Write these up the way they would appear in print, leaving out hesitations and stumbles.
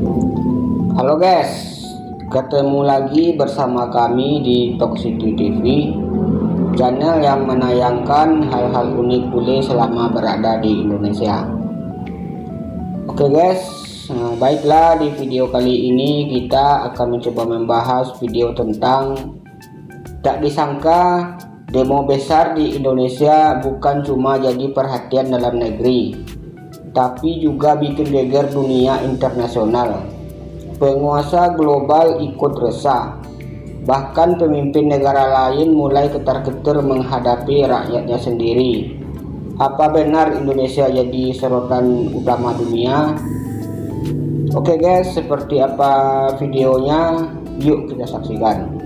Halo guys, ketemu lagi bersama kami di Toxicity TV, channel yang menayangkan hal-hal unik bule selama berada di Indonesia. Oke guys, baiklah, di video kali ini kita akan mencoba membahas video tentang tak disangka demo besar di Indonesia bukan cuma jadi perhatian dalam negeri, tapi juga bikin geger dunia internasional. Penguasa global ikut resah, bahkan pemimpin negara lain mulai ketar-ketir menghadapi rakyatnya sendiri. Apa benar Indonesia jadi sorotan utama dunia? Oke guys, seperti apa videonya? Yuk kita saksikan.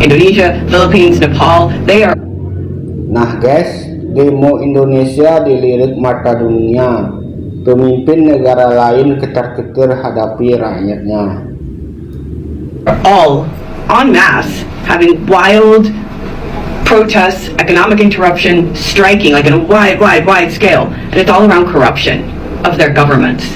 Indonesia, Philippines, Nepal, they are. Nah guys, demo Indonesia dilirik mata dunia. Pemimpin negara lain ketar-ketir hadapi rakyatnya. All en masse having wild protests, economic interruption, striking like in a wide scale, and it's all around corruption of their governments.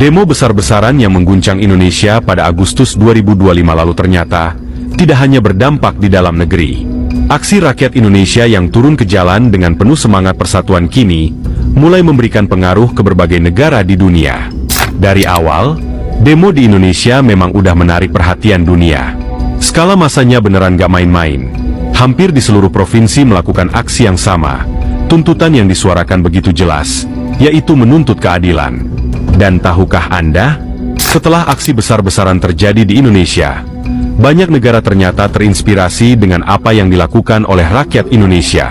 Demo besar-besaran yang mengguncang Indonesia pada Agustus 2025 lalu ternyata tidak hanya berdampak di dalam negeri. Aksi rakyat Indonesia yang turun ke jalan dengan penuh semangat persatuan kini mulai memberikan pengaruh ke berbagai negara di dunia. Dari awal, demo di Indonesia memang udah menarik perhatian dunia. Skala masanya beneran gak main-main. Hampir di seluruh provinsi melakukan aksi yang sama. Tuntutan yang disuarakan begitu jelas, yaitu menuntut keadilan. Dan tahukah Anda, setelah aksi besar-besaran terjadi di Indonesia, banyak negara ternyata terinspirasi dengan apa yang dilakukan oleh rakyat Indonesia.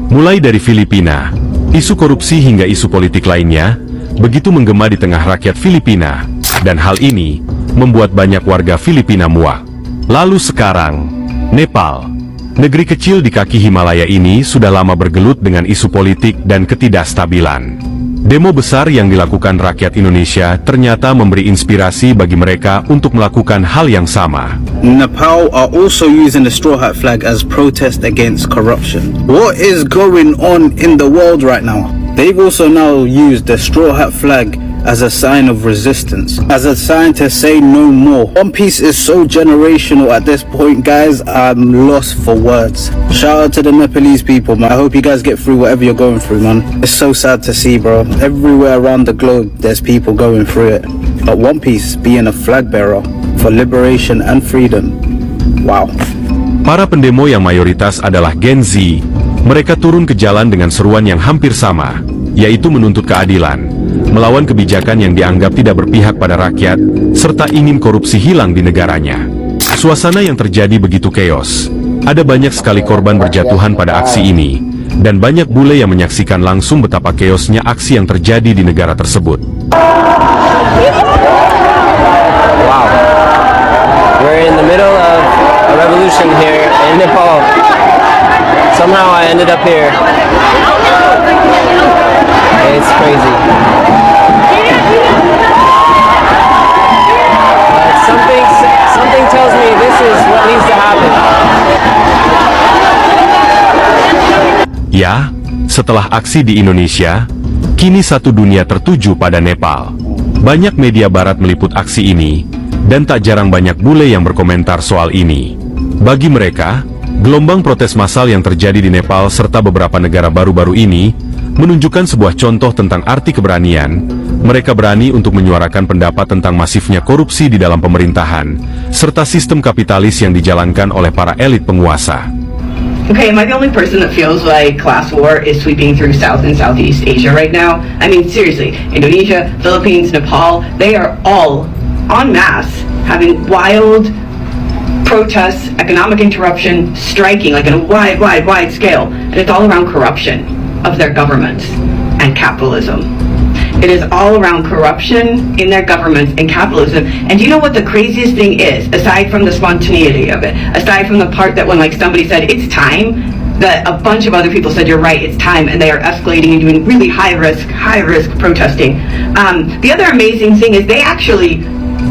Mulai dari Filipina, isu korupsi hingga isu politik lainnya, begitu menggema di tengah rakyat Filipina, dan hal ini membuat banyak warga Filipina muak. Lalu sekarang, Nepal, negeri kecil di kaki Himalaya ini sudah lama bergelut dengan isu politik dan ketidakstabilan. Demo besar yang dilakukan rakyat Indonesia ternyata memberi inspirasi bagi mereka untuk melakukan hal yang sama. Nepal are also using the straw hat flag as protest against corruption. What is going on in the world right now? They've also now used the straw hat flag as a sign of resistance, as a sign to say no more. One Piece is so generational at this point, guys. I'm lost for words. Shout out to the Nepalese people, man. I hope you guys get through whatever you're going through, man. It's so sad to see, bro. Everywhere around the globe, there's people going through it. But One Piece being a flag bearer for liberation and freedom. Wow. Para pendemo yang mayoritas adalah Gen Z, mereka turun ke jalan dengan seruan yang hampir sama, yaitu menuntut keadilan, melawan kebijakan yang dianggap tidak berpihak pada rakyat, serta ingin korupsi hilang di negaranya. Suasana yang terjadi begitu chaos. Ada banyak sekali korban berjatuhan pada aksi ini, dan banyak bule yang menyaksikan langsung betapa chaosnya aksi yang terjadi di negara tersebut. Wow. We're in the middle of a revolution here in Nepal. Somehow I ended up here. It's crazy. But something tells me this is what needs to happen. Ya, setelah aksi di Indonesia, kini satu dunia tertuju pada Nepal. Banyak media barat meliput aksi ini, dan tak jarang banyak bule yang berkomentar soal ini. Bagi mereka, gelombang protes massal yang terjadi di Nepal serta beberapa negara baru-baru ini menunjukkan sebuah contoh tentang arti keberanian. Mereka berani untuk menyuarakan pendapat tentang masifnya korupsi di dalam pemerintahan, serta sistem kapitalis yang dijalankan oleh para elit penguasa. Okay, am I the only person that feels like class war is sweeping through South and Southeast Asia right now? I mean, seriously, Indonesia, Philippines, Nepal, they are all en masse having wild protests, economic interruption, striking like on a wide scale. And it's all around corruption of their governments and capitalism. It is all around corruption in their governments and capitalism. And do you know what the craziest thing is, aside from the spontaneity of it, aside from the part that when like somebody said, it's time, that a bunch of other people said, you're right, it's time, and they are escalating and doing really high risk protesting. The other amazing thing is they actually,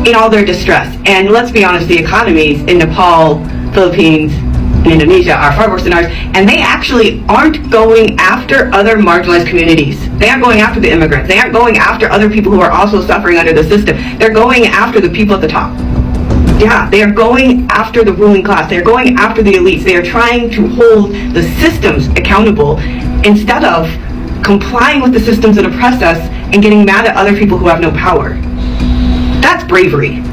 in all their distress, and let's be honest, the economies in Nepal, Philippines, in Indonesia are far worse than ours, and they actually aren't going after other marginalized communities. They aren't going after the immigrants. They aren't going after other people who are also suffering under the system. They're going after the people at the top. Yeah, they are going after the ruling class. They're going after the elites. They are trying to hold the systems accountable instead of complying with the systems that oppress us and getting mad at other people who have no power. That's bravery.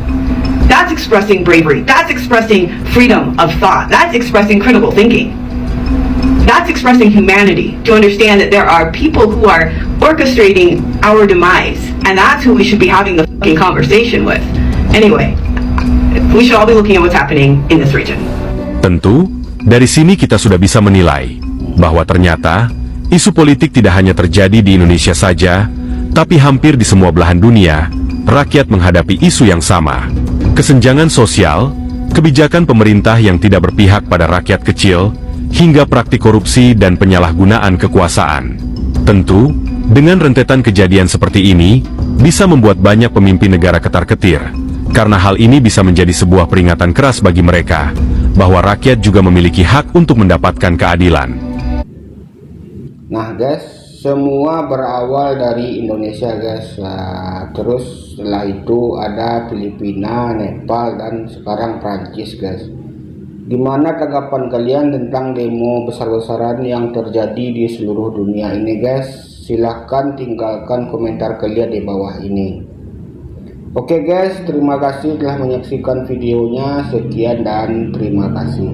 That's expressing bravery. That's expressing freedom of thought. That's expressing critical thinking. That's expressing humanity, to understand that there are people who are orchestrating our demise, and that's who we should be having the fucking conversation with. Anyway, we should all be looking at what's happening in this region. Tentu, dari sini kita sudah bisa menilai bahwa ternyata isu politik tidak hanya terjadi di Indonesia saja, tapi hampir di semua belahan dunia, rakyat menghadapi isu yang sama. Kesenjangan sosial, kebijakan pemerintah yang tidak berpihak pada rakyat kecil, hingga praktik korupsi dan penyalahgunaan kekuasaan. Tentu, dengan rentetan kejadian seperti ini, bisa membuat banyak pemimpin negara ketar-ketir, karena hal ini bisa menjadi sebuah peringatan keras bagi mereka, bahwa rakyat juga memiliki hak untuk mendapatkan keadilan. Nah guys, semua berawal dari Indonesia guys. Nah, terus setelah itu ada Filipina, Nepal, dan sekarang Prancis guys. Gimana tanggapan kalian tentang demo besar-besaran yang terjadi di seluruh dunia ini guys? Silahkan tinggalkan komentar kalian di bawah ini. Oke guys, terima kasih telah menyaksikan videonya. Sekian dan terima kasih.